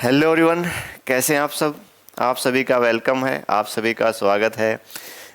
Hello everyone, कैसे हैं आप सब। आप सभी का वेलकम है, आप सभी का स्वागत है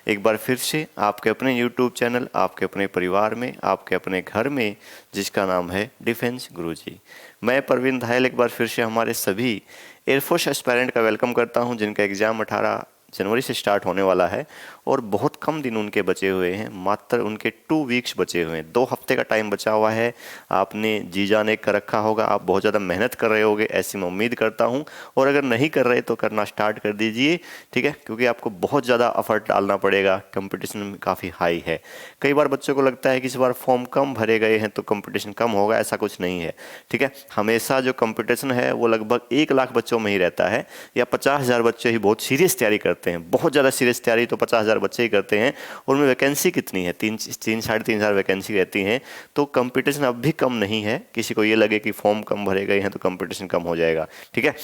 एक बार फिर से आपके अपने यूट्यूब चैनल, आपके अपने परिवार में, आपके अपने घर में, जिसका नाम है डिफेंस गुरुजी। मैं प्रवीण धायल एक बार फिर से हमारे सभी एयरफोर्स एस्पायरेंट का वेलकम करता हूं, जिनका एग्ज़ाम 18 जनवरी से स्टार्ट होने वाला है और बहुत कम दिन उनके बचे हुए हैं। मात्र उनके 2 वीक्स बचे हुए हैं, 2 हफ्ते का टाइम बचा हुआ है। आपने जी जान एक कर रखा होगा, आप बहुत ज़्यादा मेहनत कर रहे होगे ऐसी मैं उम्मीद करता हूं। और अगर नहीं कर रहे तो करना स्टार्ट कर दीजिए, ठीक है, क्योंकि आपको बहुत ज़्यादा एफर्ट डालना पड़ेगा। कंपटीशन काफ़ी हाई है। कई बार बच्चों को लगता है कि इस बार फॉर्म कम भरे गए हैं तो कंपटीशन कम होगा, ऐसा कुछ नहीं है, ठीक है। हमेशा जो कंपटीशन है वो लगभग 1 लाख बच्चों में ही रहता है, या 50,000 बच्चे ही बहुत सीरियस तैयारी करते हैं। बहुत ज़्यादा सीरियस तैयारी तो 50,000 बच्चे ही करते हैं। उनमें वैकेंसी कितनी है? 3-3.5 वैकेंसी रहती हैं। तो कंपटीशन अब भी कम नहीं है। किसी को ये लगे कि फॉर्म कम भरे गए हैं तो कंपटीशन कम हो जाएगा, ठीक है।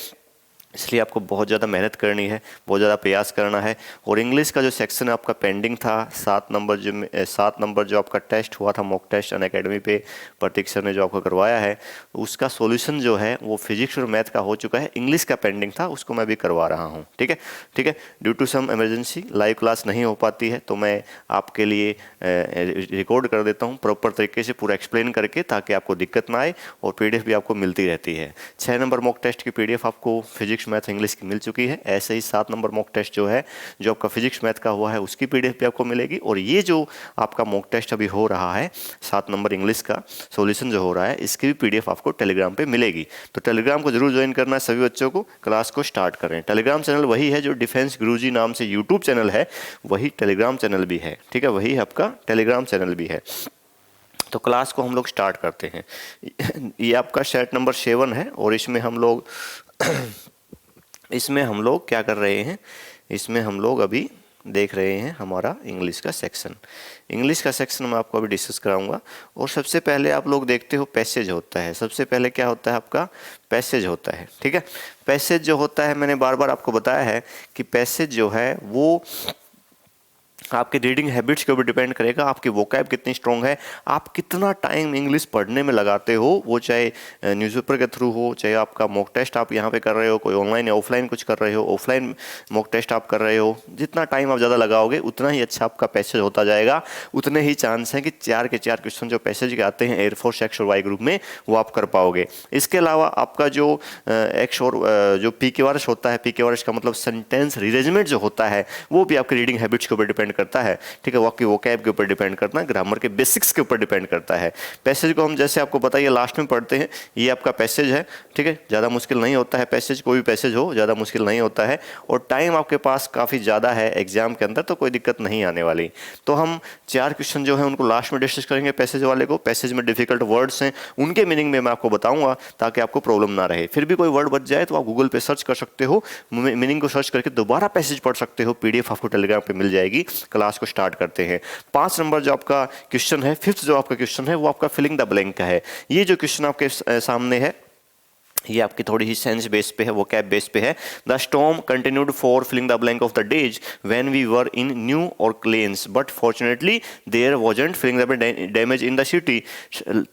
इसलिए आपको बहुत ज़्यादा मेहनत करनी है, बहुत ज़्यादा प्रयास करना है। और इंग्लिश का जो सेक्शन आपका पेंडिंग था, 7 नंबर जो आपका टेस्ट हुआ था, मॉक टेस्ट अनअकैडमी पे प्रतीक सर ने जो आपको करवाया है, उसका सॉल्यूशन जो है वो फिजिक्स और मैथ का हो चुका है। इंग्लिश का पेंडिंग था, उसको मैं भी करवा रहा हूँ, ठीक है, ठीक है। Due to some emergency live class नहीं हो पाती है, तो मैं आपके लिए रिकॉर्ड कर देता हूँ प्रॉपर तरीके से पूरा एक्सप्लेन करके, ताकि आपको दिक्कत ना आए। और पीडीएफ भी आपको मिलती रहती है। 6 नंबर मॉक टेस्ट की पीडीएफ आपको फिजिक्स मैथ इंग्लिश की मिल चुकी है। ऐसे ही 7 नंबर मॉक टेस्ट जो है, जो आपका फिजिक्स मैथ का हुआ है, उसकी पीडीएफ भी आपको मिलेगी। और ये जो आपका मॉक टेस्ट अभी हो रहा है, 7 नंबर इंग्लिश का सॉल्यूशन जो हो रहा है, इसकी भी पीडीएफ आपको टेलीग्राम पे मिलेगी। तो टेलीग्राम को जरूर ज्वाइन करना है सभी बच्चों को। क्लास को स्टार्ट करें। टेलीग्राम चैनल वही है जो डिफेंस गुरुजी नाम से यूट्यूब चैनल है, वही टेलीग्राम चैनल भी है, ठीक है, वही आपका टेलीग्राम चैनल भी है। तो क्लास को हम लोग स्टार्ट करते हैं। ये आपका सेट नंबर 7 है और इसमें हम लोग क्या कर रहे हैं, इसमें हम लोग अभी देख रहे हैं हमारा इंग्लिश का सेक्शन। इंग्लिश का सेक्शन मैं आपको अभी डिस्कस कराऊंगा। और सबसे पहले आप लोग देखते हो पैसेज होता है। सबसे पहले क्या होता है? आपका पैसेज होता है, ठीक है। पैसेज जो होता है, मैंने बार बार आपको बताया है कि पैसेज जो है वो आपके रीडिंग हैबिट्स के ऊपर डिपेंड करेगा। आपकी वोकैब कितनी स्ट्रॉन्ग है, आप कितना टाइम इंग्लिश पढ़ने में लगाते हो, वो चाहे न्यूज़पेपर के थ्रू हो, चाहे आपका मॉक टेस्ट आप यहाँ पे कर रहे हो, कोई ऑनलाइन या ऑफलाइन कुछ कर रहे हो, ऑफलाइन मॉक टेस्ट आप कर रहे हो। जितना टाइम आप ज़्यादा लगाओगे उतना ही अच्छा आपका पैसेज होता जाएगा। उतने ही चांस हैं कि 4 के 4 क्वेश्चन जो पैसेज के आते हैं एयरफोर्स एक्स और वाई ग्रुप में, वो आप कर पाओगे। इसके अलावा आपका जो एक्स और जो पीक्यूआरएस होता है, पीक्यूआरएस का मतलब सेंटेंस रीअरेंजमेंट जो होता है, वो भी आपकी रीडिंग हैबिट्स के ऊपर डिपेंड करता है, ठीक है। आपकी वोकैब के ऊपर डिपेंड करता है, ग्रामर के बेसिक्स के ऊपर डिपेंड करता है। पैसेज को हम जैसे आपको बताइए लास्ट में पढ़ते हैं, ये आपका पैसेज है, ठीक है। ज़्यादा मुश्किल नहीं होता है पैसेज, कोई भी पैसेज हो ज़्यादा मुश्किल नहीं होता है। और टाइम आपके पास काफ़ी ज़्यादा है एग्जाम के अंदर, तो कोई दिक्कत नहीं आने वाली। तो हम 4 क्वेश्चन जो है उनको लास्ट में डिस्कस करेंगे पैसेज वाले को। पैसेज में डिफिकल्ट वर्ड्स हैं, उनके मीनिंग में मैं आपको बताऊंगा, ताकि आपको प्रॉब्लम ना रहे। फिर भी कोई वर्ड बच जाए तो आप गूगल पे सर्च कर सकते हो, मीनिंग को सर्च करके दोबारा पैसेज पढ़ सकते हो। पीडीएफ आपको टेलीग्राम पे मिल जाएगी। क्लास को स्टार्ट करते हैं। 5 नंबर जो आपका क्वेश्चन है, 5th जो आपका क्वेश्चन है, वो आपका फिलिंग द ब्लैंक का है। ये जो क्वेश्चन आपके सामने है, ये आपकी थोड़ी ही सेंस बेस पे है, वो कैप बेस पे है। The storm continued for filling the blank of the days when we were in New Orleans but fortunately there wasn't filling the damage in the city.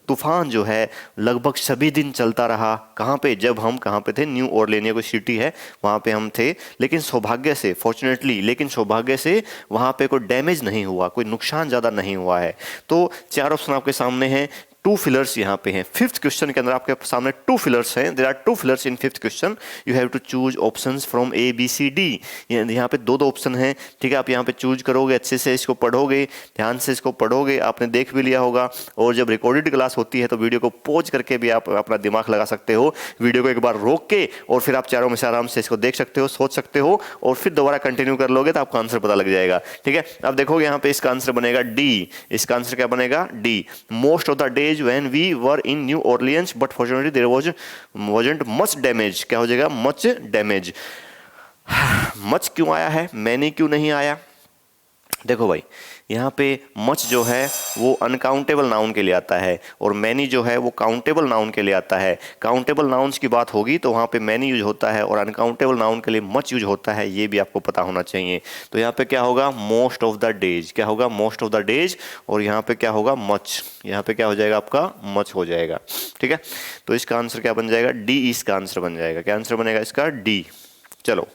तूफान जो है लगभग सभी दिन चलता रहा। कहाँ पे? जब हम कहाँ पे थे? न्यू ऑरलियन कोई सिटी है, वहाँ पे हम थे। लेकिन सौभाग्य से, फॉर्चुनेटली, लेकिन सौभाग्य से वहाँ पे कोई डैमेज नहीं हुआ, कोई नुकसान ज़्यादा नहीं हुआ है। तो 4 ऑप्शन आपके सामने हैं। 2 फिलर्स यहाँ पे हैं। 5th क्वेश्चन के अंदर आपके सामने 2 फिलर्स हैं। There are 2 fillers in 5th question. You have to choose options from A B C D. यहाँ पे 2 ऑप्शन हैं, ठीक है। आप यहाँ पे चूज करोगे, अच्छे से इसको पढ़ोगे, ध्यान से इसको पढ़ोगे। आपने देख भी लिया होगा। और जब रिकॉर्डेड क्लास होती है तो वीडियो को पॉज करके भी आप अपना दिमाग लगा सकते हो। वीडियो को एक बार रोक के और फिर आप चारों में से आराम से इसको देख सकते हो, सोच सकते हो, और फिर दोबारा कंटिन्यू कर लोगे तो आपका आंसर पता लग जाएगा, ठीक है। अब देखोगे यहाँ पे इसका आंसर बनेगा डी। इसका आंसर क्या बनेगा? D. Most of the days when we were in New Orleans but fortunately there wasn't much damage. क्या हो जाएगा? Much damage. मच क्यों आया है, मैनी क्यों नहीं आया? देखो भाई, यहाँ पे मच जो है वो अनकाउंटेबल नाउन के लिए आता है और मैनी जो है वो काउंटेबल नाउन के लिए आता है। काउंटेबल नाउन्स की बात होगी तो वहाँ पे मैनी यूज होता है और अनकाउंटेबल नाउन के लिए मच यूज होता है, ये भी आपको पता होना चाहिए। तो यहाँ पे क्या होगा, मोस्ट ऑफ द डेज, क्या होगा, मोस्ट ऑफ द डेज, और यहाँ पे क्या होगा, मच, यहाँ पे क्या हो जाएगा आपका, मच हो जाएगा। ठीक है, तो इसका आंसर क्या बन जाएगा, डी इसका आंसर बन जाएगा। क्या आंसर बनेगा इसका, डी। चलो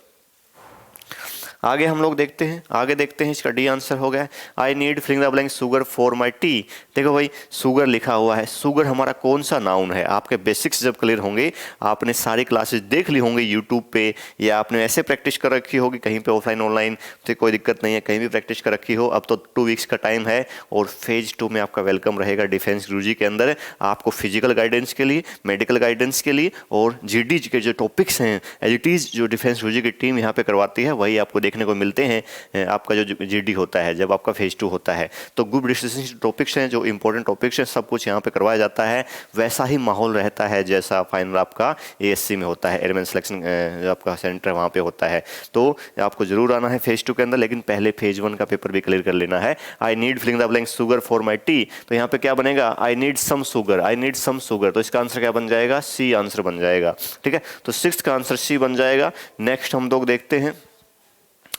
आगे हम लोग देखते हैं, आगे देखते हैं, इसका डी आंसर हो गया। I need filling the blank sugar for my tea. देखो भाई, शुगर लिखा हुआ है, शुगर हमारा कौन सा नाउन है। आपके बेसिक्स जब क्लियर होंगे, आपने सारी क्लासेस देख ली होंगी यूट्यूब पे, या आपने ऐसे प्रैक्टिस कर रखी होगी कहीं पे ऑफलाइन ऑनलाइन, तो कोई दिक्कत नहीं है, कहीं भी प्रैक्टिस कर रखी हो। अब तो 2 वीक्स का टाइम है और फेज 2 में आपका वेलकम रहेगा डिफेंस गुरुजी के अंदर। आपको फिजिकल गाइडेंस के लिए, मेडिकल गाइडेंस के लिए और जीडी के जो टॉपिक्स हैं एज इट इज़, जो डिफेंस गुरुजी की टीम यहाँ पे करवाती है, वही आपको देखने को मिलते हैं। आपका जो जीडी होता है जब आपका फेज 2 होता है, तो ग्रुप डिस्कशन टॉपिक्स हैं, जो इंपॉर्टेंट टॉपिक्स हैं, सब कुछ यहाँ पे करवाया जाता है। वैसा ही माहौल रहता है जैसा फाइनल आपका एएससी में होता है, एयरमैन सिलेक्शन जो आपका सेंटर वहाँ पे होता है। तो आपको जरूर आना है फेज 2 के अंदर, लेकिन पहले फेज 1 का पेपर भी क्लियर कर लेना है। I need filling the blank sugar for my tea, तो यहाँ पे क्या बनेगा, I need some sugar, I need some sugar, तो इसका आंसर क्या बन जाएगा, सी आंसर बन जाएगा। ठीक है, तो 6th का आंसर सी बन जाएगा। नेक्स्ट हम लोग देखते हैं,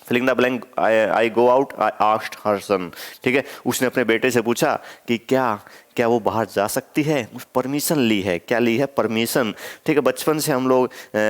filling the blank, I go out, I asked her son. ठीक है, उसने अपने बेटे से पूछा कि क्या वो बाहर जा सकती है, उस परमिशन ली है, क्या ली है, परमिशन। ठीक है, बचपन से हम लोग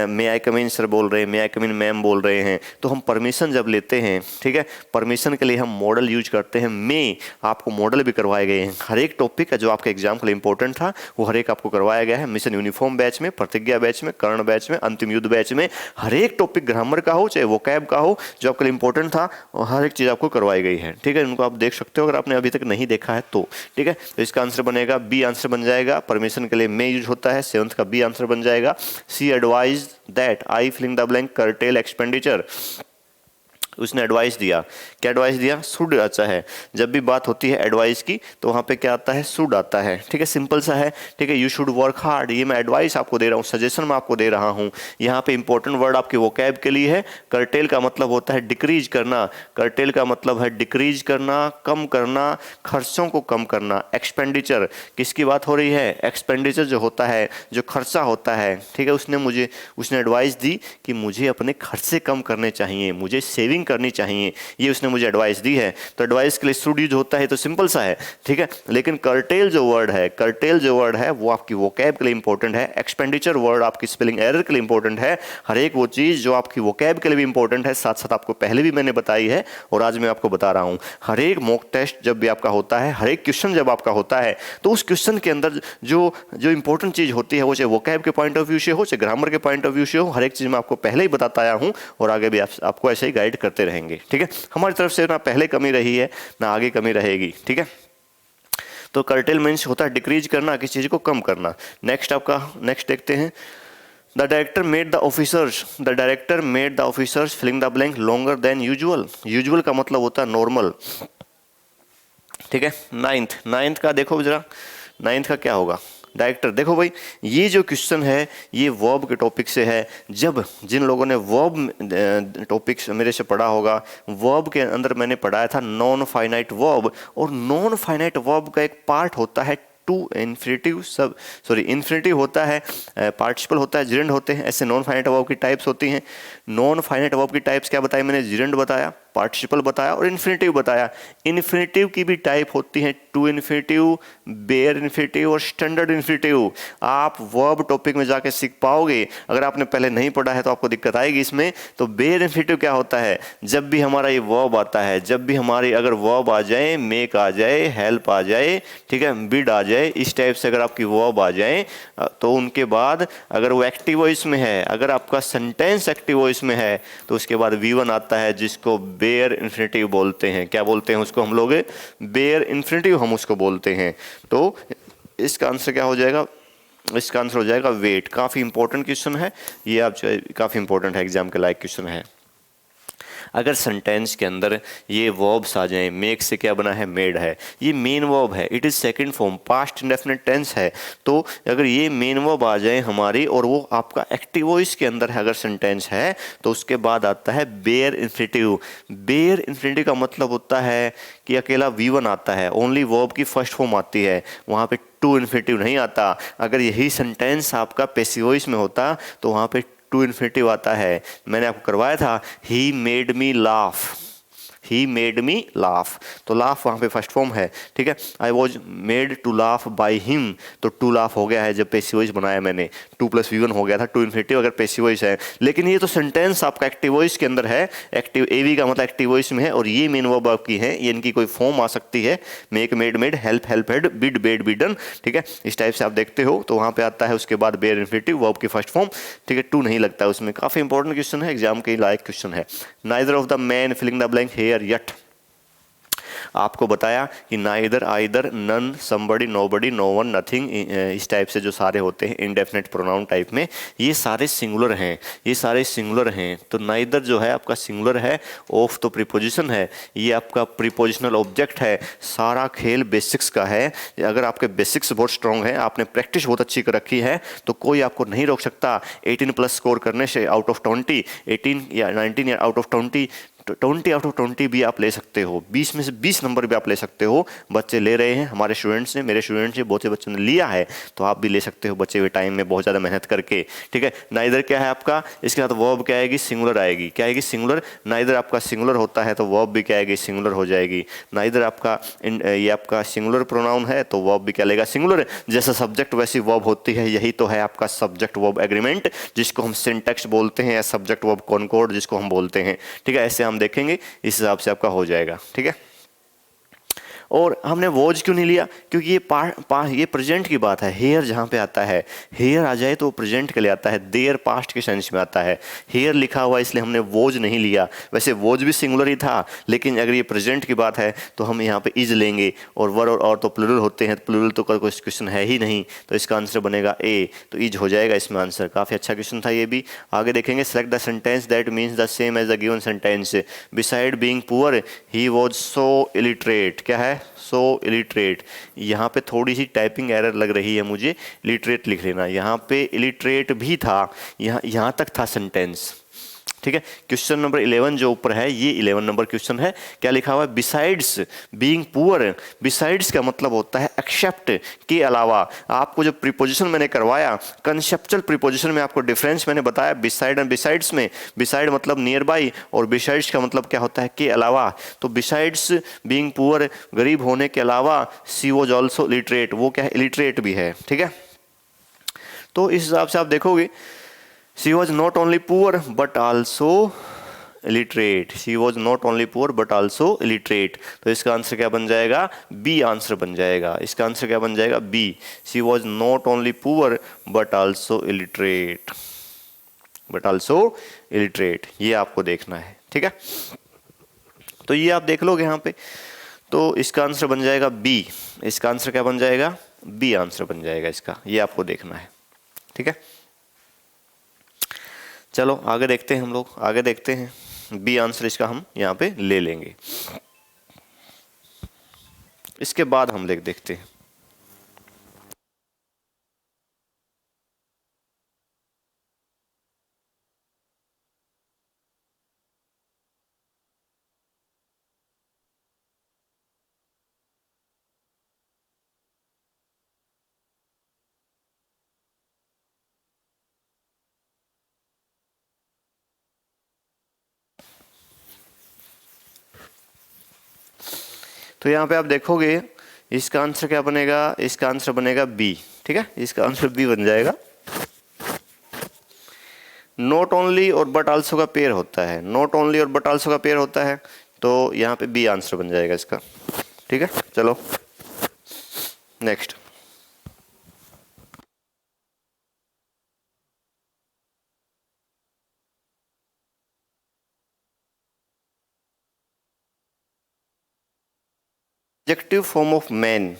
मे आई कम इन सर बोल रहे हैं, मे आई कम इन मैम बोल रहे हैं, तो हम परमिशन जब लेते हैं, ठीक है, परमिशन के लिए हम मॉडल यूज करते हैं। मे आपको मॉडल भी करवाए गए हैं, हर एक टॉपिक का जो आपके एग्जाम के लिए इंपॉर्टेंट था वो हर एक आपको करवाया गया है। मिशन यूनिफॉर्म बैच में, प्रतिज्ञा बैच में, कर्ण बैच में, अंतिम युद्ध बैच में, हर एक टॉपिक ग्रामर का हो चाहे वोकैब का हो, जो आपके लिए इंपॉर्टेंट था, हर एक चीज़ आपको करवाई गई है। ठीक है, इनको आप देख सकते हो अगर आपने अभी तक नहीं देखा है तो। ठीक है, तो इसका आंसर बनेगा बी आंसर बन जाएगा। परमिशन के लिए मे यूज होता है, 7th का बी आंसर बन जाएगा। C advise that I filling the blank curtail expenditure, उसने एडवाइस दिया, क्या एडवाइस दिया, शुड आता है। जब भी बात होती है एडवाइस की तो वहाँ पे क्या आता है, शुड आता है। ठीक है, सिंपल सा है। ठीक है, यू शुड वर्क हार्ड, ये मैं एडवाइस आपको दे रहा हूँ, सजेशन मैं आपको दे रहा हूँ। यहाँ पे इंपॉर्टेंट वर्ड आपके वोकैब के लिए है। कर्टेल का मतलब होता है डिक्रीज करना, कर्टेल का मतलब है डिक्रीज करना, कम करना, खर्चों को कम करना। एक्सपेंडिचर किसकी बात हो रही है, एक्सपेंडिचर जो होता है, जो खर्चा होता है। ठीक है, उसने एडवाइस दी कि मुझे अपने खर्चे कम करने चाहिए, मुझे सेविंग करनी चाहिए, ये उसने मुझे एडवाइस दी है। तो एडवाइस के लिए शुड यूज होता है, तो सिंपल सा है। ठीक है, लेकिन कर्टेल जो वर्ड है, कर्टेल जो वर्ड है वो आपकी वोकैब के लिए इंपॉर्टेंट है। एक्सपेंडिचर वर्ड आपकी स्पेलिंग एरर के लिए इंपॉर्टेंट है। हर एक वो चीज जो आपकी वोकैब के लिए भी इंपॉर्टेंट है, साथ साथ आपको पहले भी मैंने बताई है और आज मैं आपको बता रहा हूं। हर एक मॉक टेस्ट जब भी आपका होता है, हर एक क्वेश्चन जब आपका होता है, तो उस क्वेश्चन के अंदर जो जो इंपॉर्टेंट चीज होती है, वो चाहे वोकैब के पॉइंट ऑफ व्यू से हो, चाहे ग्रामर के पॉइंट ऑफ व्यू से हो, हर एक चीज मैं आपको पहले ही बताता आया हूं और आगे भी आपको ऐसे ही गाइड करते रहेंगे। ठीक है, हमारी तरफ से ना पहले कमी रही है ना आगे कमी रहेगी। ठीक है, तो कर्टेल मीन्स होता है डिक्रीज करना, किसी चीज को कम करना। नेक्स्ट देखते हैं, the director made the officers filling the blank longer than usual. Usual का मतलब होता है नॉर्मल। ठीक है, नाइन्थ का देखो जरा, 9th का क्या होगा, डायरेक्टर। देखो भाई, ये जो क्वेश्चन है ये वर्ब के टॉपिक से है। जब जिन लोगों ने वर्ब टॉपिक्स मेरे से पढ़ा होगा, वर्ब के अंदर मैंने पढ़ाया था नॉन फाइनाइट वर्ब, और नॉन फाइनाइट वर्ब का एक पार्ट होता है टू इन्फिनेटिव, इन्फिनेटिव होता है, पार्टिसिपल होता है, जिरेंड होते हैं। ऐसे नॉन फाइनाइट वर्ब की टाइप्स होती हैं। नॉन फाइनाइट वर्ब की टाइप्स क्या बताई मैंने, जिरेंड बताया, पार्टिसिपल बताया और इन्फिनेटिव बताया। इन्फिनेटिव की भी टाइप होती है टू इन्फिनेटिव, बेयर इन्फिनेटिव और स्टैंडर्ड इन्फिनेटिव। आप वर्ब टॉपिक में जाके सीख पाओगे। अगर आपने पहले नहीं पढ़ा है तो आपको दिक्कत आएगी इसमें। तो बेयर इन्फिनेटिव क्या होता है, जब भी हमारा ये वर्ब आता है, जब भी हमारी अगर वर्ब आ जाए, मेक आ जाए, हेल्प आ जाए, ठीक है, बिड आ जाए, इस टाइप से अगर आपकी वर्ब आ जाए, तो उनके बाद अगर वो एक्टिव वॉइस में है, अगर आपका सेंटेंस एक्टिव वॉइस में है, तो उसके बाद V1 आता है, जिसको बेयर इन्फिनेटिव बोलते हैं। क्या बोलते हैं उसको हम लोग, बेयर इन्फिनेटिव हम उसको बोलते हैं। तो इसका आंसर क्या हो जाएगा, इसका आंसर हो जाएगा वेट। काफ़ी इंपॉर्टेंट क्वेश्चन है ये, आप काफ़ी इंपॉर्टेंट है, एग्जाम के लायक क्वेश्चन है। अगर सेंटेंस के अंदर ये वर्ब्स आ जाएं, मेक से क्या बना है, मेड है, ये मेन वर्ब है, it is second form, past indefinite tense है। तो अगर ये मेन वर्ब आ जाए हमारी और वो आपका एक्टिव वॉइस के अंदर है अगर सेंटेंस है, तो उसके बाद आता है बेयर इन्फिनिटिव। बेयर इन्फिनिटिव का मतलब होता है कि अकेला V1 आता है, ओनली वर्ब की फर्स्ट फॉर्म आती है, वहाँ पे टू इन्फिनिटिव नहीं आता। अगर यही सेंटेंस आपका पैसिव वॉइस में होता तो वहाँ पे टू इन्फिनिटिव आता है। मैंने आपको करवाया था, he made me laugh, he made me laugh, तो लाफ वहाँ पे फर्स्ट फॉर्म है, ठीक है। I was made to laugh by him, तो टू लाफ हो गया है जब पैसिव वॉइस बनाया मैंने, टू प्लस V1 हो गया था, टू इन्फिनिटिव अगर पैसिव वॉइस है। लेकिन ये तो सेंटेंस आपका एक्टिव वॉइस के अंदर है, एक्टिव एवी का मतलब एक्टिव वॉइस में है, और ये मेन वर्ब आपकी है, ये इनकी कोई फॉर्म आ सकती है, make made made, help help head, bid bed बिडन, ठीक है। इस टाइप से आप देखते हो तो वहाँ पे आता है उसके बाद बेयर इन्फिनिटिव, वर्ब की फर्स्ट फॉर्म, ठीक है। टू नहीं लगता उसमें। काफ़ी इंपॉर्टेंट क्वेश्चन है, एग्जाम के लायक क्वेश्चन है। Neither of the man filling the blank here yet, आपको बताया कि neither, either, none, somebody, nobody, no one, nothing, इस टाइप से जो सारे होते हैं इंडेफिनेट प्रोनाउन टाइप में, ये सारे सिंगुलर हैं, ये सारे सिंगुलर हैं। तो नाइदर जो है आपका सिंगुलर है, ऑफ तो प्रीपोजिशन है, ये आपका प्रीपोजिशनल ऑब्जेक्ट है। सारा खेल बेसिक्स का है। अगर आपके बेसिक्स बहुत स्ट्रॉन्ग है, आपने प्रैक्टिस बहुत अच्छी कर रखी है, तो कोई आपको नहीं रोक सकता 18 प्लस स्कोर करने से। आउट ऑफ 20, 18 या 19 या आउट ऑफ 20, 20 आउट ऑफ 20 भी आप ले सकते हो, 20 में से 20 नंबर भी आप ले सकते हो। बच्चे ले रहे हैं, हमारे स्टूडेंट्स ने, मेरे स्टूडेंट्स ने, बहुत से बच्चों ने लिया है, तो आप भी ले सकते हो बचे हुए टाइम में बहुत ज़्यादा मेहनत करके, ठीक है। नाइदर क्या है आपका, इसके साथ वर्ब क्या आएगी, सिंगुलर आएगी, क्या आएगी, सिंगुलर। नाइदर आपका सिंगुलर होता है तो वर्ब भी क्या आएगी, सिंगुलर हो जाएगी। नाइदर आपका ये आपका सिंगुलर प्रोनाउन है तो वर्ब भी क्या लेगा, सिंगुलर। जैसा सब्जेक्ट वैसी वर्ब होती है, यही तो है आपका सब्जेक्ट वर्ब एग्रीमेंट, जिसको हम सिंटैक्स बोलते हैं, या सब्जेक्ट वर्ब कॉनकॉर्ड जिसको हम बोलते हैं, ठीक है। ऐसे हम देखेंगे, इस हिसाब से आपका हो जाएगा, ठीक है। और हमने वॉज क्यों नहीं लिया, क्योंकि ये प्रेजेंट की बात है। हेयर जहाँ पे आता है, हेयर आ जाए तो प्रेजेंट के लिए आता है, देयर पास्ट के सेंस में आता है। हेयर लिखा हुआ इसलिए हमने वॉज नहीं लिया। वैसे वॉज भी सिंगुलर ही था, लेकिन अगर ये प्रेजेंट की बात है तो हम यहाँ पे इज लेंगे, और वर और तो प्लूरल होते हैं, तो प्लूरल तो कोई क्वेश्चन है ही नहीं, तो इसका आंसर बनेगा ए, तो इज हो जाएगा इसमें आंसर। काफ़ी अच्छा क्वेश्चन था ये भी। आगे देखेंगे, select the sentence that means the same as the given sentence. Beside being poor he was so illiterate, क्या है, सो इलिटरेट। यहाँ पे थोड़ी सी टाइपिंग एरर लग रही है मुझे, इलिटरेट लिख लेना, यहाँ पे इलिटरेट भी था, यहाँ तक था सेंटेंस, ठीक है। क्वेश्चन नंबर 11 जो ऊपर है, ये 11 नंबर क्वेश्चन है। क्या लिखा हुआ है, बिसाइड्स बीइंग पुअर। बिसाइड्स का मतलब होता है एक्सेप्ट, के अलावा। आपको जो प्रीपोजिशन मैंने करवाया, कंसेप्चुअल प्रीपोजिशन में आपको डिफरेंस मैंने बताया बिसाइड एंड बिसाइड्स में। बिसाइड मतलब नियर बाई, और बिसाइड्स का मतलब क्या होता है, के अलावा। तो बिसाइड्स बीइंग पुअर, गरीब होने के अलावा, सी वॉज ऑल्सो इलिटरेट, वो क्या है, इलिटरेट भी है, ठीक है। तो इस हिसाब से आप देखोगे, she was not only poor but also illiterate, she was not only poor but also illiterate। तो इसका आंसर क्या बन जाएगा, बी आंसर बन जाएगा। इसका आंसर क्या बन जाएगा, B. she was not only poor but also illiterate, but also illiterate, ये आपको देखना है, ठीक है। तो ये आप देख लोगे यहाँ पे, तो इसका आंसर बन जाएगा बी। इसका आंसर क्या बन जाएगा, बी आंसर बन जाएगा इसका, ये आपको देखना है, ठीक है। चलो आगे देखते हैं, हम लोग आगे देखते हैं। बी आंसर इसका हम यहाँ पे ले लेंगे, इसके बाद हम देखते हैं। तो यहाँ पे आप देखोगे, इसका आंसर क्या बनेगा, इसका आंसर बनेगा बी, ठीक है। इसका आंसर बी बन जाएगा। नॉट ओनली और बट आल्सो का पेयर होता है, नॉट ओनली और बट आल्सो का पेयर होता है, तो यहाँ पे बी आंसर बन जाएगा इसका, ठीक है। चलो next. Adjective form of man,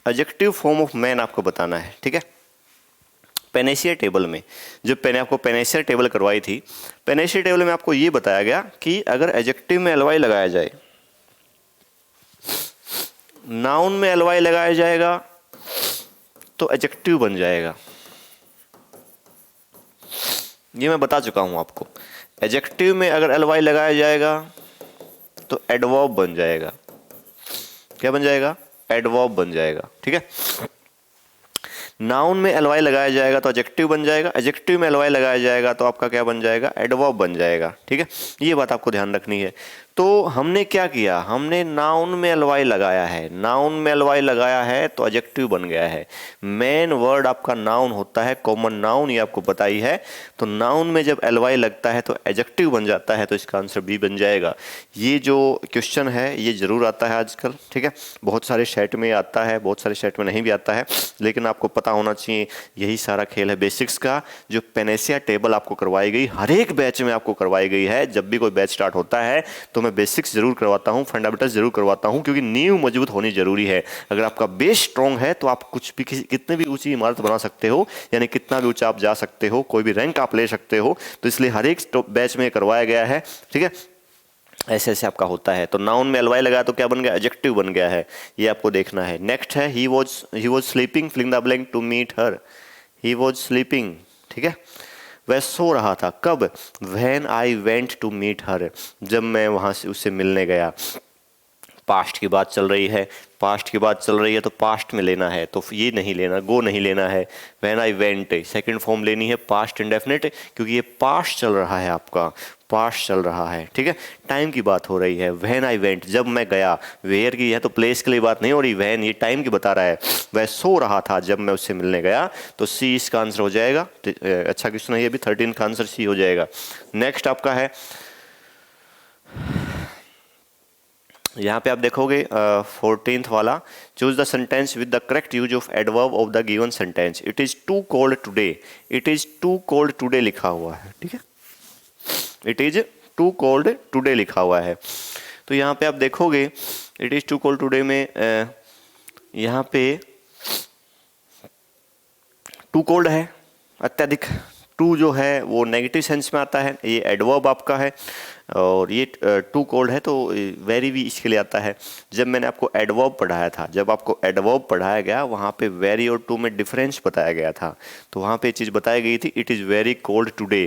adjective form of man आपको बताना है, ठीक है। पेनेशिया टेबल में जब मैंने आपको पेनेशिया टेबल करवाई थी, पेनेशिया टेबल में आपको ये बताया गया कि अगर एडजेक्टिव में एलवाई लगाया जाए, नाउन में एलवाई लगाया जाएगा तो एडजेक्टिव बन जाएगा। ये मैं बता चुका हूं आपको। एडजेक्टिव में अगर एलवाई लगाया जाएगा तो एडवर्ब बन जाएगा। क्या बन जाएगा? एडवर्ब बन जाएगा, ठीक है। नाउन में एलवाई लगाया जाएगा तो एडजेक्टिव बन जाएगा, एडजेक्टिव में एलवाई लगाया जाएगा तो आपका क्या बन जाएगा? एडवर्ब बन जाएगा, ठीक है। ये बात आपको ध्यान रखनी है। तो हमने क्या किया, हमने नाउन में एलवाई लगाया है, नाउन में एलवाई लगाया है तो एडजेक्टिव बन गया है। मेन वर्ड आपका नाउन होता है, कॉमन नाउन, ये आपको पता ही है। तो नाउन में जब एलवाई लगता है तो एडजेक्टिव बन जाता है, तो इसका आंसर बी बन जाएगा। ये जो क्वेश्चन है ये जरूर आता है आजकल, ठीक है। बहुत सारे सेट में आता है, बहुत सारे सेट में नहीं भी आता है, लेकिन आपको पता होना चाहिए। यही सारा खेल है बेसिक्स का, जो पेनेशिया टेबल आपको करवाई गई, हर एक बैच में आपको करवाई गई है। जब भी कोई बैच स्टार्ट होता है तो मैं बेसिक्स जरूर करवाता हूं, फंडामेंटल्स जरूर करवाता हूं, क्योंकि नींव मजबूत होनी जरूरी है। अगर आपका बेस स्ट्रांग है तो आप कुछ भी, कितने भी ऊंची इमारत बना सकते हो, यानी कितना भी ऊंचा आप जा सकते हो, कोई भी रैंक आप ले सकते हो। तो इसलिए हर एक बैच में करवाया गया है, ठीक है। ऐसे ऐसे आपका होता है। तो नाउन में एलवाई लगा तो क्या बन गया? एडजेक्टिव बन गया है, ये आपको देखना है। नेक्स्ट है he was sleeping, filling the blank, to meet her. He was sleeping, ठीक है, वह सो रहा था। कब? When I went to meet her, जब मैं वहां से उससे मिलने गया। पास्ट की बात चल रही है, पास्ट की बात चल रही है तो पास्ट में लेना है, तो ये नहीं लेना, गो नहीं लेना है। When I went second form लेनी है, पास्ट इंडेफिनिट, क्योंकि ये पास्ट चल रहा है, आपका पास्ट चल रहा है, ठीक है। टाइम की बात हो रही है। व्हेन आई वेंट, जब मैं गया। वेयर की है तो प्लेस के लिए बात नहीं हो रही, व्हेन ये टाइम की बता रहा है। वह सो रहा था जब मैं उससे मिलने गया, तो सी इसका आंसर हो जाएगा। अच्छा क्वेश्चन है ये भी, 13 का आंसर सी हो जाएगा। नेक्स्ट आपका है, यहाँ पे आप देखोगे 14th वाला, choose the sentence with the correct use of adverb of the given sentence. It is too cold today, it is too cold today लिखा हुआ है, ठीक है। It is too cold today लिखा हुआ है। तो यहाँ पे आप देखोगे it is too cold today में यहाँ पे टू कोल्ड है, अत्यधिक। टू जो है वो नेगेटिव सेंस में आता है, ये एडवर्ब आपका है। और ये टू कोल्ड है तो वेरी भी इसके लिए आता है। जब मैंने आपको एडवर्ब पढ़ाया था, जब आपको एडवर्ब पढ़ाया गया, वहाँ पे वेरी और टू में डिफरेंस बताया गया था, तो वहाँ पे चीज़ बताई गई थी, it is very cold today.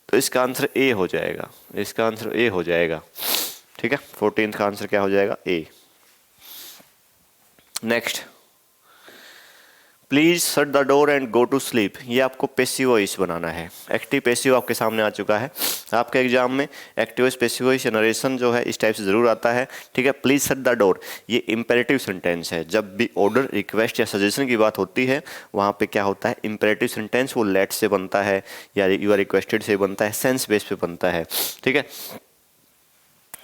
तो इसका आंसर ए हो जाएगा, इसका आंसर ए हो जाएगा, ठीक है। 14th का आंसर क्या हो जाएगा? A. Next, please shut the door and go to sleep. ये आपको पैसिव वॉइस बनाना है। एक्टिव पैसिव आपके सामने आ चुका है। आपके एग्जाम में active voice, passive voice, narration जो है इस टाइप से जरूर आता है, ठीक है। प्लीज शट द डोर, ये इंपेरेटिव सेंटेंस है। जब भी ऑर्डर, रिक्वेस्ट या सजेशन की बात होती है, वहाँ पे क्या होता है? इंपेरेटिव सेंटेंस वो लेट से बनता है या यू आर रिक्वेस्टेड से बनता है, सेंस बेस पे बनता है, ठीक है।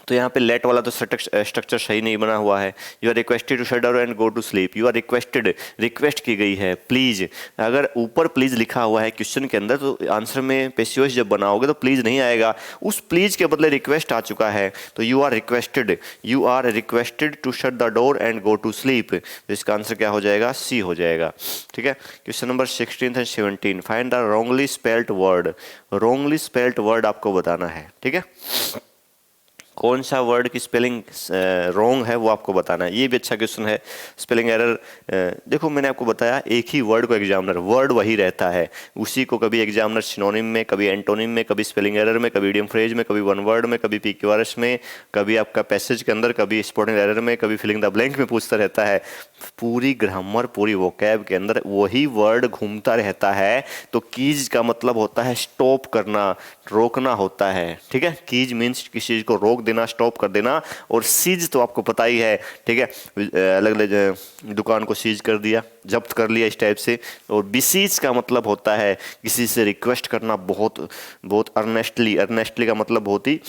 तो यहाँ पे लेट वाला तो स्ट्रक्चर सही नहीं बना हुआ है। You are requested to shut down and go to sleep, you are requested, request की गई है। प्लीज, अगर ऊपर प्लीज लिखा हुआ है क्वेश्चन के अंदर, तो आंसर में पैसिव वॉइस जब बनाओगे तो प्लीज नहीं आएगा, उस प्लीज के बदले रिक्वेस्ट आ चुका है। तो you are requested to shut the door and go to sleep. तो इसका आंसर क्या हो जाएगा? सी हो जाएगा, ठीक है। Question number 16 and 17, find the wrongly spelled word. Wrongly spelled word आपको बताना है, ठीक है। कौन सा वर्ड की स्पेलिंग रॉन्ग है वो आपको बताना है। ये भी अच्छा क्वेश्चन है। स्पेलिंग एरर, देखो मैंने आपको बताया, एक ही वर्ड को एग्जामिनर, वर्ड वही रहता है, उसी को कभी एग्जामिनर सिनोनिम में, कभी एंटोनिम में, कभी स्पेलिंग एरर में, कभी इडियम फ्रेज में, कभी वन वर्ड में, कभी PQRS में, कभी आपका पैसेज के अंदर, कभी स्पोर्टिंग एरर में, कभी फिलिंग द ब्लैंक में पूछता रहता है। पूरी ग्रामर, पूरी वोकैब के अंदर वही वर्ड घूमता रहता है। तो कीज का मतलब होता है स्टॉप करना, रोकना होता है, ठीक है। कीज मीन्स किसी चीज को रोक देना, स्टॉप कर देना। और सीज तो आपको पता ही है, ठीक है, अलग अलग दुकान को सीज कर दिया, जब्त कर लिया, इस टाइप से। और बिसीज का मतलब होता है किसी से रिक्वेस्ट करना बहुत बहुत अर्नेस्टली। अर्नेस्टली का मतलब बहुत ही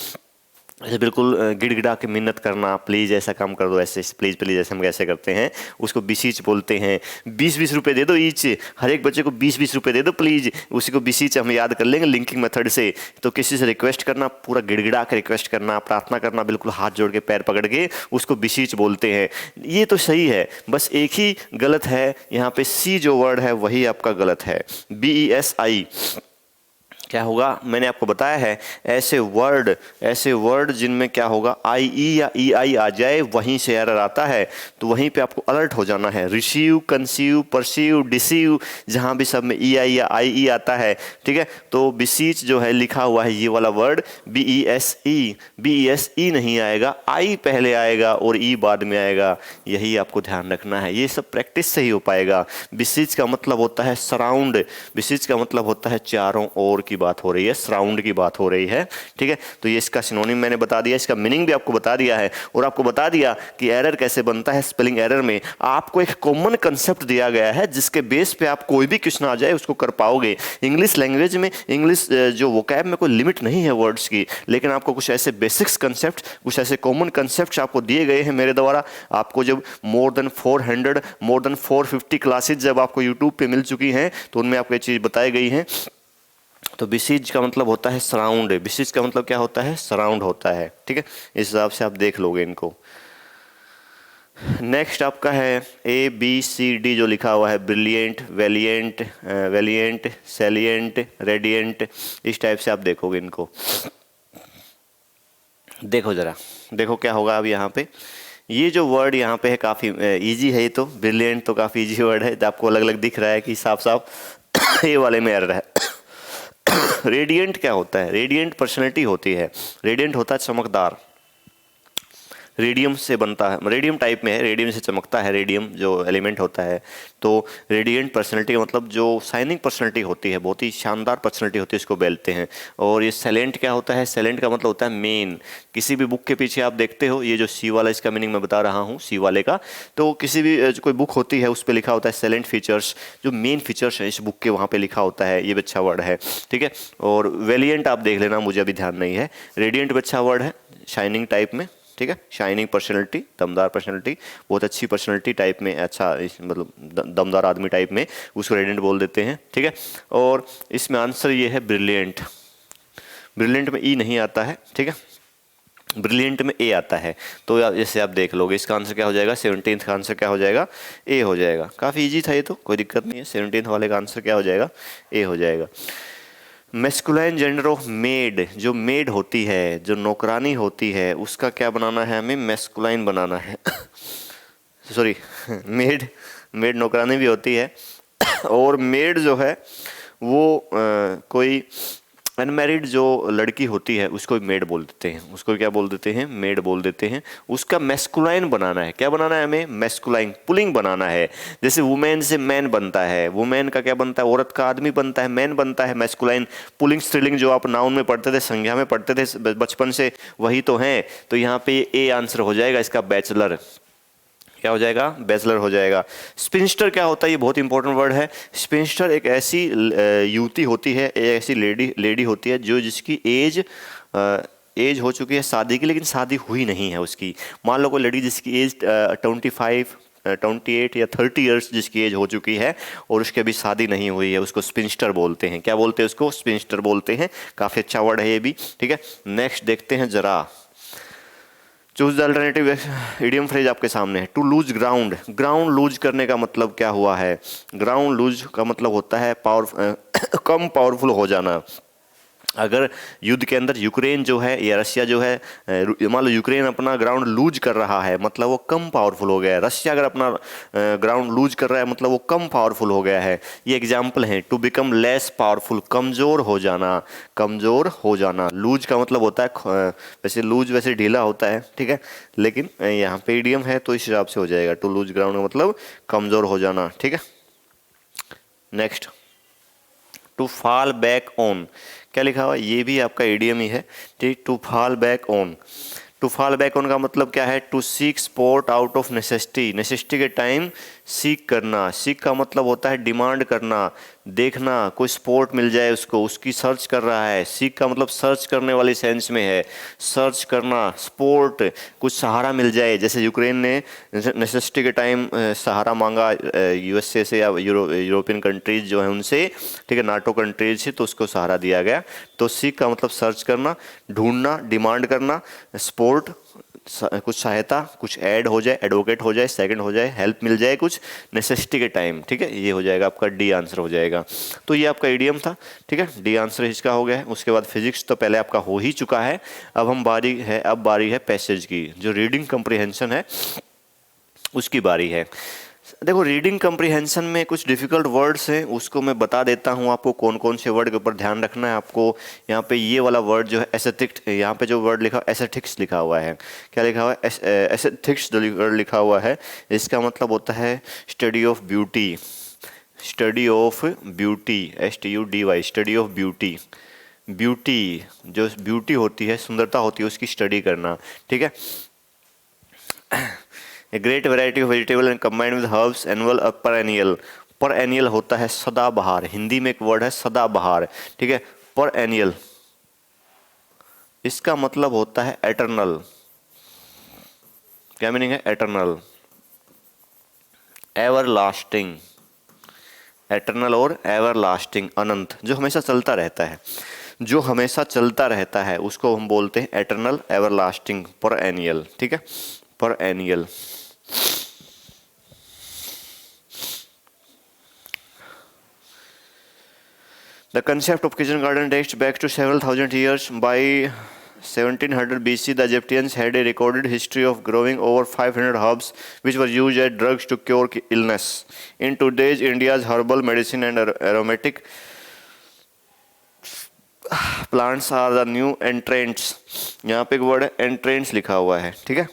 ऐसे बिल्कुल गिड़गिड़ा के मिन्नत करना, प्लीज़ ऐसा काम कर दो, ऐसे प्लीज़ प्लीज़, ऐसे हम कैसे करते हैं, उसको बिसीच बोलते हैं। 20-20 रुपये दे दो ईच, हर एक बच्चे को 20-20 रुपये दे दो प्लीज़, उसी को बिसीच हम याद कर लेंगे लिंकिंग मेथड से। तो किसी से रिक्वेस्ट करना, पूरा गिड़गिड़ा के रिक्वेस्ट करना, प्रार्थना करना, बिल्कुल हाथ जोड़ के पैर पकड़ के, उसको बिसीच बोलते हैं। ये तो सही है, बस एक ही गलत है यहाँ पे, सी जो वर्ड है वही आपका गलत है। BESI क्या होगा, मैंने आपको बताया है, ऐसे वर्ड जिनमें क्या होगा, IE या EI आ जाए, वहीं से एरर आता है, तो वहीं पे आपको अलर्ट हो जाना है। रिसीव, कंसीव, परसीव, डिसीव, जहाँ भी सब में EI या IE आता है, ठीक है, तो बिसीच जो है लिखा हुआ है ये वाला वर्ड BESE नहीं आएगा, I पहले आएगा और E बाद में आएगा, यही आपको ध्यान रखना है। ये सब प्रैक्टिस से ही हो पाएगा। बिसीच का मतलब होता है सराउंड, बिसीच का मतलब होता है चारों ओर की बात हो रही है, सराउंड की बात हो रही है, ठीक है। तो ये इसका सिनोनिम मैंने बता दिया, इसका मीनिंग भी आपको बता दिया है, और आपको बता दिया कि एरर कैसे बनता है। स्पेलिंग एरर में आपको एक कॉमन कंसेप्ट दिया गया है, जिसके बेस पे आप कोई भी क्वेश्चन आ जाए उसको कर पाओगे। इंग्लिश लैंग्वेज में, इंग्लिश जो वोकैब में कोई लिमिट नहीं है वर्ड्स की, लेकिन आपको कुछ ऐसे बेसिक्स कंसेप्ट, कुछ ऐसे कॉमन कंसेप्ट आपको दिए गए हैं मेरे द्वारा। आपको जब मोर देन 450 क्लासेज जब आपको यूट्यूब पे मिल चुकी हैं, तो उनमें आपको ये चीज़ बताई गई हैं। तो बिसीज का मतलब होता है सराउंड, बिसीज का मतलब क्या होता है, सराउंड होता है, ठीक है। इस हिसाब से आप देख लोगे इनको। नेक्स्ट आपका है ABCD जो लिखा हुआ है, ब्रिलियंट, वेलिएंट, सैलिएंट, रेडिएंट, इस टाइप से आप देखोगे इनको। देखो जरा, देखो क्या होगा अब यहाँ पे। ये जो वर्ड यहाँ पे है काफ़ी इजी है, ये तो ब्रिलियंट तो काफ़ी इजी वर्ड है, आपको अलग अलग दिख रहा है कि साफ साफ ये वाले में एरर है। रेडिएंट क्या होता है, रेडिएंट पर्सनैलिटी होती है, रेडिएंट होता है चमकदार, रेडियम से बनता है, रेडियम टाइप में है, रेडियम से चमकता है, रेडियम जो एलिमेंट होता है। तो रेडिएंट पर्सनैलिटी का मतलब जो शाइनिंग पर्सनैलिटी होती है, बहुत ही शानदार पर्सनैलिटी होती है, इसको बोलते हैं। और ये सैलेंट क्या होता है, सैलेंट का मतलब होता है मेन। किसी भी बुक के पीछे आप देखते हो, ये जो सी वाला, इसका मीनिंग मैं बता रहा हूँ सी वाले का, तो किसी भी जो कोई बुक होती है उस पर लिखा होता है सैलेंट फीचर्स, जो मेन फीचर्स हैं इस बुक के, वहाँ पे लिखा होता है, ये भी अच्छा वर्ड है, ठीक है। और वेलिएंट आप देख लेना, मुझे अभी ध्यान नहीं है। रेडिएंट भी अच्छा वर्ड है, शाइनिंग टाइप में, ठीक है, शाइनिंग पर्सनैलिटी, दमदार पर्सनैलिटी, बहुत अच्छी पर्सनैलिटी टाइप में, अच्छा मतलब दमदार आदमी टाइप में, उसको रेडिएंट बोल देते हैं, ठीक है। और इसमें आंसर ये है ब्रिलियंट। ब्रिलियंट में ई नहीं आता है, ठीक है, ब्रिलियंट में ए आता है। तो जैसे आप देख लोगे, इसका आंसर क्या हो जाएगा, 17th का आंसर क्या हो जाएगा, ए हो जाएगा। काफ़ी इजी था ये तो, कोई दिक्कत नहीं है। 17th वाले का आंसर क्या हो जाएगा, ए हो जाएगा। मैस्कुलाइन जेंडर ऑफ मेड, जो मेड होती है, जो नौकरानी होती है, उसका क्या बनाना है, हमें मैस्कुलाइन बनाना है। सॉरी, मेड नौकरानी भी होती है। और मेड जो है वो कोई अनमैरिड जो लड़की होती है उसको मेड बोल देते हैं, उसको क्या बोल देते हैं, मेड बोल देते हैं। उसका मैस्कुलाइन बनाना है, क्या बनाना है हमें, मैस्कुलाइन, पुलिंग बनाना है। जैसे वुमेन से मैन बनता है, वुमेन का क्या बनता है, औरत का आदमी बनता है, मैन बनता है, मैस्कुलाइन। पुलिंग स्त्रीलिंग जो आप नाउन में पढ़ते थे, संज्ञा में पढ़ते थे बचपन से, वही तो है। तो यहाँ पे ए आंसर हो जाएगा इसका, बैचलर। क्या हो जाएगा, बैचलर हो जाएगा। स्पिंस्टर क्या होता है, ये बहुत इंपॉर्टेंट वर्ड है। स्पिंस्टर एक ऐसी युवती होती है, एक ऐसी लेडी होती है जो जिसकी एज हो चुकी है शादी की, लेकिन शादी हुई नहीं है उसकी। मान लो कोई लड़की जिसकी एज 25, 28 या 30 ईयर्स जिसकी एज हो चुकी है और उसकी अभी शादी नहीं हुई है, उसको स्पिंस्टर बोलते हैं। क्या बोलते हैं उसको, स्पिंस्टर बोलते हैं। काफ़ी अच्छा वर्ड है ये भी, ठीक है। नेक्स्ट देखते हैं जरा, choose the alternative idiom phrase आपके सामने है। To lose ground, ground lose करने का मतलब क्या हुआ है, ग्राउंड लूज का मतलब होता है कम पावरफुल हो जाना। अगर युद्ध के अंदर यूक्रेन जो है या रशिया जो है, मान लो यूक्रेन अपना ग्राउंड लूज कर रहा है, मतलब वो कम पावरफुल हो गया है। रशिया अगर अपना ग्राउंड लूज कर रहा है, मतलब वो कम पावरफुल हो गया है। ये एग्जाम्पल है। टू बिकम लेस पावरफुल, कमज़ोर हो जाना, कमज़ोर हो जाना। लूज का मतलब होता है, वैसे लूज वैसे ढीला होता है, ठीक है, लेकिन यहाँ पे इडियम है तो इस हिसाब से हो जाएगा। टू लूज ग्राउंड का मतलब कमज़ोर हो जाना, ठीक है। Next, to fall back on, क्या लिखा हुआ, ये भी आपका इडियम ही है, ठीक। To fall back on, to fall back on का मतलब क्या है, to seek support out of necessity, necessity के टाइम सीक करना, सीक का मतलब होता है डिमांड करना, देखना, कोई स्पोर्ट मिल जाए उसको, उसकी सर्च कर रहा है। सीक का मतलब सर्च करने वाली सेंस में है, सर्च करना। स्पोर्ट, कुछ सहारा मिल जाए, जैसे यूक्रेन ने नेसेसिटी के टाइम सहारा मांगा यूएसए से या यूरोपियन कंट्रीज जो है उनसे, ठीक है, नाटो कंट्रीज से, तो उसको सहारा दिया गया। तो सीक का मतलब सर्च करना, ढूंढना, डिमांड करना। स्पोर्ट, कुछ सहायता, कुछ ऐड हो जाए, एडवोकेट हो जाए, सेकंड हो जाए, हेल्प मिल जाए कुछ नेसेसिटी के टाइम, ठीक है, ये हो जाएगा आपका डी आंसर हो जाएगा। तो ये आपका इडियम था, ठीक है, डी आंसर इसका हो गया है। उसके बाद फिजिक्स तो पहले आपका हो ही चुका है। अब बारी है पैसेज की, जो रीडिंग कम्प्रिहेंशन है उसकी बारी है। देखो, रीडिंग कम्प्रिहेंशन में कुछ डिफ़िकल्ट वर्ड्स हैं, उसको मैं बता देता हूँ आपको कौन कौन से वर्ड के ऊपर ध्यान रखना है आपको। यहाँ पे ये वाला वर्ड जो है एस्थेटिक्स, यहाँ पे जो वर्ड लिखा एस्थेटिक्स लिखा हुआ है, क्या लिखा हुआ है, एस्थेटिक्स जो वर्ड लिखा हुआ है, इसका मतलब होता है study of beauty. Study of beauty, STUDY, study of beauty. Beauty, जो ब्यूटी होती है, सुंदरता होती है, उसकी स्टडी करना, ठीक है। A great variety of vegetable and combined with herbs, annual, perennial। perennial होता है सदाबहार, हिंदी में एक वर्ड है सदाबहार, ठीक है। perennial इसका मतलब होता है एटर्नल। क्या मीनिंग है? Eternal, ever lasting. एटर्नल और एवर लास्टिंग, अनंत, जो हमेशा चलता रहता है, जो हमेशा चलता रहता है उसको हम बोलते हैं एटर्नल, एवर लास्टिंग, perennial, ठीक है, perennial। The concept of kitchen garden dates back to several thousand years. By 1700 BC, the Egyptians had a recorded history of growing over 500 herbs, which were used as drugs to cure illness. In today's India's herbal medicine and aromatic plants are the new entrants. यहाँ पे एक word है entrants लिखा हुआ है, ठीक है।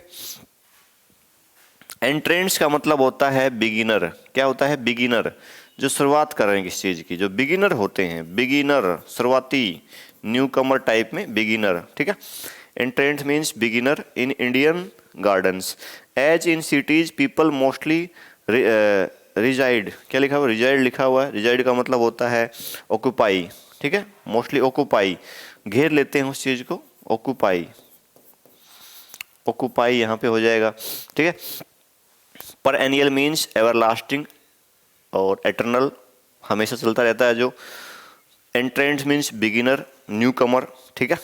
Entrance का मतलब होता है बिगिनर। क्या होता है? बिगिनर, जो शुरुआत कर रहे हैं किसी चीज़ की, जो बिगिनर होते हैं, बिगिनर, शुरुआती, न्यू कमर टाइप में बिगिनर, ठीक है। Entrance means beginner in Indian gardens. As in cities people mostly reside. क्या लिखा हुआ? रिजाइड लिखा हुआ है। रिजाइड का मतलब होता है ऑक्यूपाई, ठीक है, मोस्टली ऑक्यूपाई, घेर लेते हैं उस चीज़ को, ऑक्यूपाई, ऑक्यूपाई यहाँ पे हो जाएगा, ठीक है। perennial मीन्स एवरलास्टिंग, और एटर्नल हमेशा चलता रहता है जो। Entrance means beginner, new comer, ठीक है।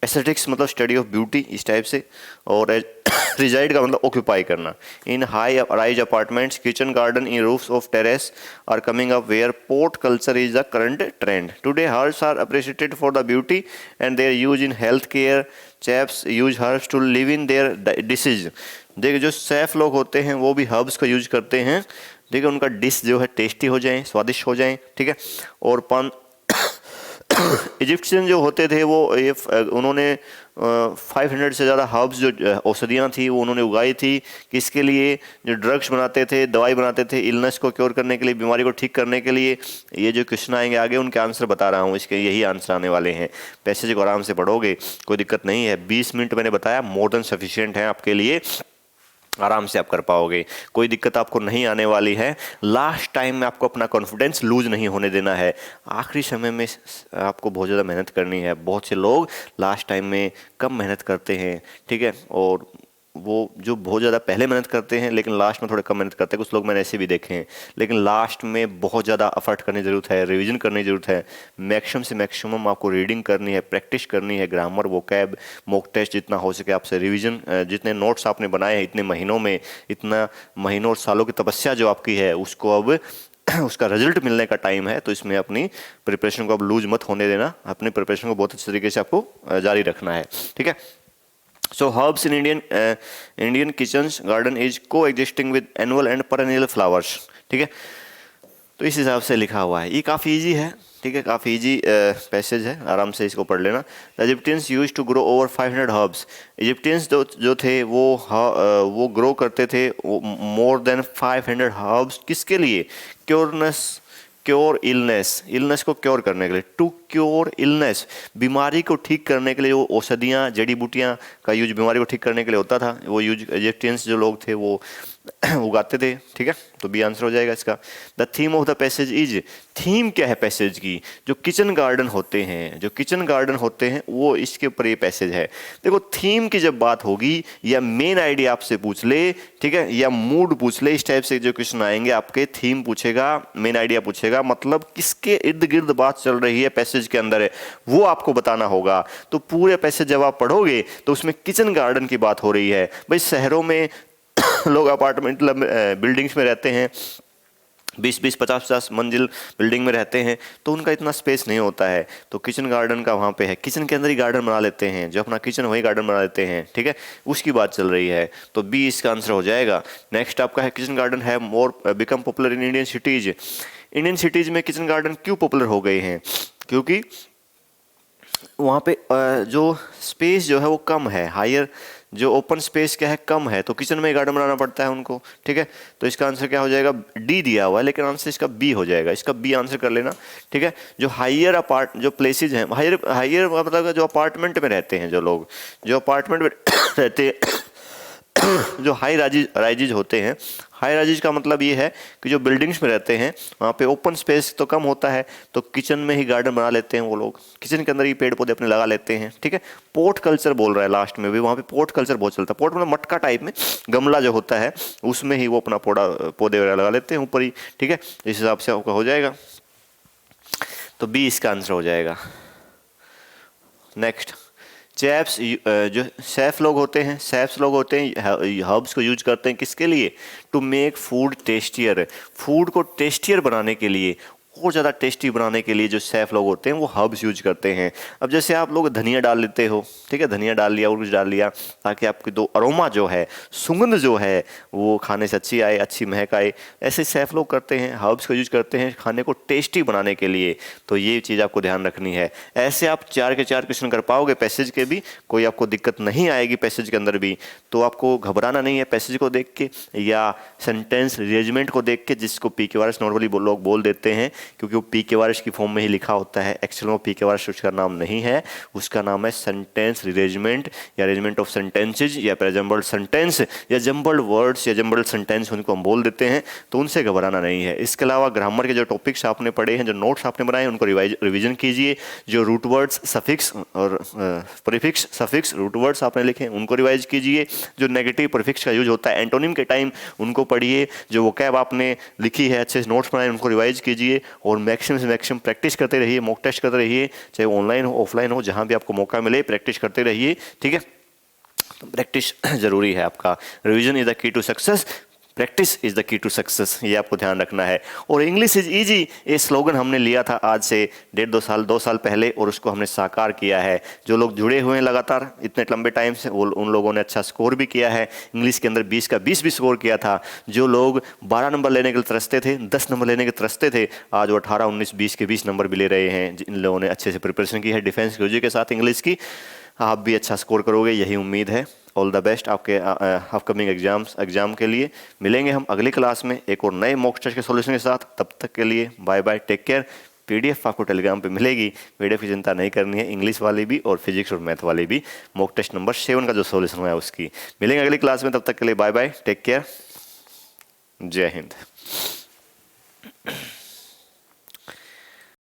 एस्थेटिक्स मतलब स्टडी ऑफ ब्यूटी, इस टाइप से। और रिजाइड का मतलब ऑक्यूपाई करना। In high rise apartments, kitchen garden in roofs of terrace are coming up where pot culture is the current trend. Today herbs are appreciated for the beauty and their use in health care. Chefs use herbs to live in their dishes. देखिए, जो chef लोग होते हैं वो भी herbs का use करते हैं, देखिए, उनका डिश जो है टेस्टी हो जाए, स्वादिष्ट हो जाए, ठीक है। और इजिप्शियन जो होते थे वो उन्होंने 500 से ज़्यादा हर्ब्स, जो औषधियाँ थी, वो उन्होंने उगाई थी। किसके लिए? जो ड्रग्स बनाते थे, दवाई बनाते थे, इलनेस को क्योर करने के लिए, बीमारी को ठीक करने के लिए। ये जो क्वेश्चन आएंगे आगे, उनके आंसर बता रहा हूँ, इसके यही आंसर आने वाले हैं। पैसेज को आराम से पढ़ोगे, कोई दिक्कत नहीं है। 20 मिनट मैंने बताया, मोर देन सफिशिएंट है आपके लिए, आराम से आप कर पाओगे, कोई दिक्कत आपको नहीं आने वाली है। लास्ट टाइम में आपको अपना कॉन्फिडेंस लूज नहीं होने देना है। आखिरी समय में आपको बहुत ज़्यादा मेहनत करनी है। बहुत से लोग लास्ट टाइम में कम मेहनत करते हैं, ठीक है, और वो जो बहुत ज़्यादा पहले मेहनत करते हैं लेकिन लास्ट में थोड़े कम मेहनत करते हैं, कुछ लोग मैंने ऐसे भी देखे हैं। लेकिन लास्ट में बहुत ज़्यादा एफर्ट करने की ज़रूरत है, रिवीजन करने की ज़रूरत है। मैक्सिमम से मैक्सिमम आपको रीडिंग करनी है, प्रैक्टिस करनी है, ग्रामर, वोकैब, मॉक टेस्ट जितना हो सके आपसे रिवीजन, जितने नोट्स आपने बनाए हैं इतने महीनों में, इतना महीनों और सालों की तपस्या जो आपकी है, उसको अब उसका रिजल्ट मिलने का टाइम है। तो इसमें अपनी प्रिपरेशन को अब लूज मत होने देना, अपनी प्रिपरेशन को बहुत अच्छे तरीके से आपको जारी रखना है, ठीक है। So herbs in Indian kitchens garden is coexisting with annual and perennial flowers, ठीक है। तो इस हिसाब से लिखा हुआ है। ये काफ़ी इजी है, ठीक है, काफ़ी इजी पैसेज है, आराम से इसको पढ़ लेना। The Egyptians use to grow over 500 herbs. Egyptians जो थे वो ग्रो करते थे मोर देन 500 हर्ब्स। किसके लिए? क्योर इलनेस, इलनेस को क्योर करने के लिए, टू क्योर इलनेस, बीमारी को ठीक करने के लिए। वो औषधियाँ, जड़ी बूटियाँ का यूज बीमारी को ठीक करने के लिए होता था। वो यूज इजिप्टियंस जो लोग थे वो उगाते थे, ठीक है, तो बी आंसर हो जाएगा इसका। The theme of the passage is, theme क्या है पैसेज की, जो किचन गार्डन होते हैं, जो किचन गार्डन होते हैं वो इसके ऊपर ये पैसेज है। देखो थीम की जब बात होगी या मेन आइडिया आपसे पूछ ले, ठीक है, या मूड पूछ ले, इस टाइप से जो क्वेश्चन आएंगे आपके, थीम पूछेगा, मेन आइडिया पूछेगा, मतलब किसके इर्द गिर्द बात चल रही है पैसेज के अंदर है वो आपको बताना होगा। तो पूरे पैसेज जब आप पढ़ोगे तो उसमें किचन गार्डन की बात हो रही है। भाई शहरों में लोग अपार्टमेंट बिल्डिंग्स में रहते हैं, 20-20, 50-50 मंजिल बिल्डिंग में रहते हैं, तो उनका इतना स्पेस नहीं होता है, तो किचन गार्डन का वहाँ पे है, किचन के अंदर ही गार्डन बना लेते हैं, जो अपना किचन वही गार्डन बना लेते हैं, ठीक है, उसकी बात चल रही है, तो बी इसका आंसर हो जाएगा। नेक्स्ट आपका है किचन गार्डन है more become popular in Indian cities. Indian cities में किचन गार्डन क्यों पॉपुलर हो गए हैं, क्योंकि वहाँ पे जो स्पेस जो है वो कम है, हायर जो ओपन स्पेस क्या है कम है, तो किचन में ही गार्डन बनाना पड़ता है उनको, ठीक है, तो इसका आंसर क्या हो जाएगा, डी दिया हुआ है लेकिन आंसर इसका बी हो जाएगा, इसका बी आंसर कर लेना, ठीक है। जो हायर जो प्लेसेज हैं, हायर हायर मतलब जो अपार्टमेंट में रहते हैं, जो लोग जो अपार्टमेंट में रहते हैं जो हाई राइजिज होते हैं, हाई राइजिज का मतलब ये है कि जो बिल्डिंग्स में रहते हैं वहाँ पे ओपन स्पेस तो कम होता है, तो किचन में ही गार्डन बना लेते हैं वो लोग, किचन के अंदर ही पेड़ पौधे अपने लगा लेते हैं, ठीक है। पोट कल्चर बोल रहा है लास्ट में भी, वहाँ पे पोट कल्चर बहुत चलता है, पोट मतलब मटका टाइप में गमला जो होता है उसमें ही वो अपना पौधे वगैरह लगा लेते हैं ऊपर ही, ठीक है, इस हिसाब से आपका हो जाएगा, तो बी इसका आंसर हो जाएगा। नेक्स्ट चेफ्स, जो शेफ लोग होते हैं, शेफ्स लोग होते हैं, हर्ब्स को यूज करते हैं किसके लिए, to make food tastier, food को टेस्टियर बनाने के लिए, और ज़्यादा टेस्टी बनाने के लिए जो शेफ लोग होते हैं वो हर्ब्स यूज करते हैं। अब जैसे आप लोग धनिया डाल लेते हो, ठीक है, धनिया डाल लिया और कुछ डाल लिया ताकि आपकी दो अरोमा जो है, सुगंध जो है वो खाने से अच्छी आए, अच्छी महक आए, ऐसे शेफ लोग करते हैं, हर्ब्स को यूज करते हैं खाने को टेस्टी बनाने के लिए, तो ये चीज़ आपको ध्यान रखनी है। ऐसे आप 4 के 4 क्वेश्चन कर पाओगे पैसेज के भी, कोई आपको दिक्कत नहीं आएगी पैसेज के अंदर भी, तो आपको घबराना नहीं है पैसेज को देख के या सेंटेंस रिअरेंजमेंट को देख के, जिसको पी के वारिस नॉर्मली लोग बोल देते हैं क्योंकि वो पी के वारिस की फॉर्म में ही लिखा होता है, एक्चुअल में पी के वारिस उसका नाम नहीं है, उसका नाम है सेंटेंस रिअरेंजमेंट या अरेंजमेंट ऑफ सेंटेंसेज या जंबल्ड सेंटेंस या जंबल्ड वर्ड्स या जंबल्ड सेंटेंस उनको हम बोल देते हैं, तो उनसे घबराना नहीं है। इसके अलावा ग्रामर के जो टॉपिक्स आपने पढ़े हैं, जो नोट्स आपने बनाए उनको रिविजन कीजिए, जो रूट वर्ड्स सफिक्स और प्रीफिक्स सफिक्स रूट वर्ड्स आपने लिखे उनको रिवाइज कीजिए, जो नेगेटिव प्रीफिक्स का यूज होता है एंटोनिम के टाइम उनको पढ़िए, जो वोकैब आपने लिखी है अच्छे से नोट्स बनाए उनको रिवाइज कीजिए, और मैक्सिमम से मैक्सिमम प्रैक्टिस करते रहिए, मॉक टेस्ट करते रहिए, चाहे ऑनलाइन हो ऑफलाइन हो, जहां भी आपको मौका मिले प्रैक्टिस करते रहिए, ठीक है। तो प्रैक्टिस जरूरी है आपका, revision is the key to success, practice is the key to success, ये आपको ध्यान रखना है। और इंग्लिश इज ईजी ये स्लोगन हमने लिया था आज से 2 साल पहले, और उसको हमने साकार किया है। जो लोग जुड़े हुए हैं लगातार इतने लंबे टाइम से, वो उन लोगों ने अच्छा स्कोर भी किया है इंग्लिश के अंदर, 20 का 20 भी स्कोर किया था। जो लोग 12 नंबर लेने के लिए तरसते थे, 10 नंबर लेने के तरसते थे, आज वो 18, 19, 20 के 20 नंबर भी ले रहे हैं। इन लोगों ने अच्छे से प्रिपरेशन की है डिफेंस के साथ इंग्लिश की, आप भी अच्छा स्कोर करोगे यही उम्मीद है। ऑल द बेस्ट आपके अपकमिंग एग्जाम के लिए। मिलेंगे हम अगली क्लास में एक और नए मॉक टेस्ट के सॉल्यूशन के साथ, तब तक के लिए bye bye, take care. PDF आपको टेलीग्राम पे मिलेगी, पीडीएफ की चिंता नहीं करनी है, इंग्लिश वाली भी और फिजिक्स और मैथ वाली भी, मॉक टेस्ट नंबर 7 का जो सॉल्यूशन हुआ है उसकी। मिलेंगे अगली क्लास में, तब तक के लिए बाय बाय, टेक केयर, जय हिंद।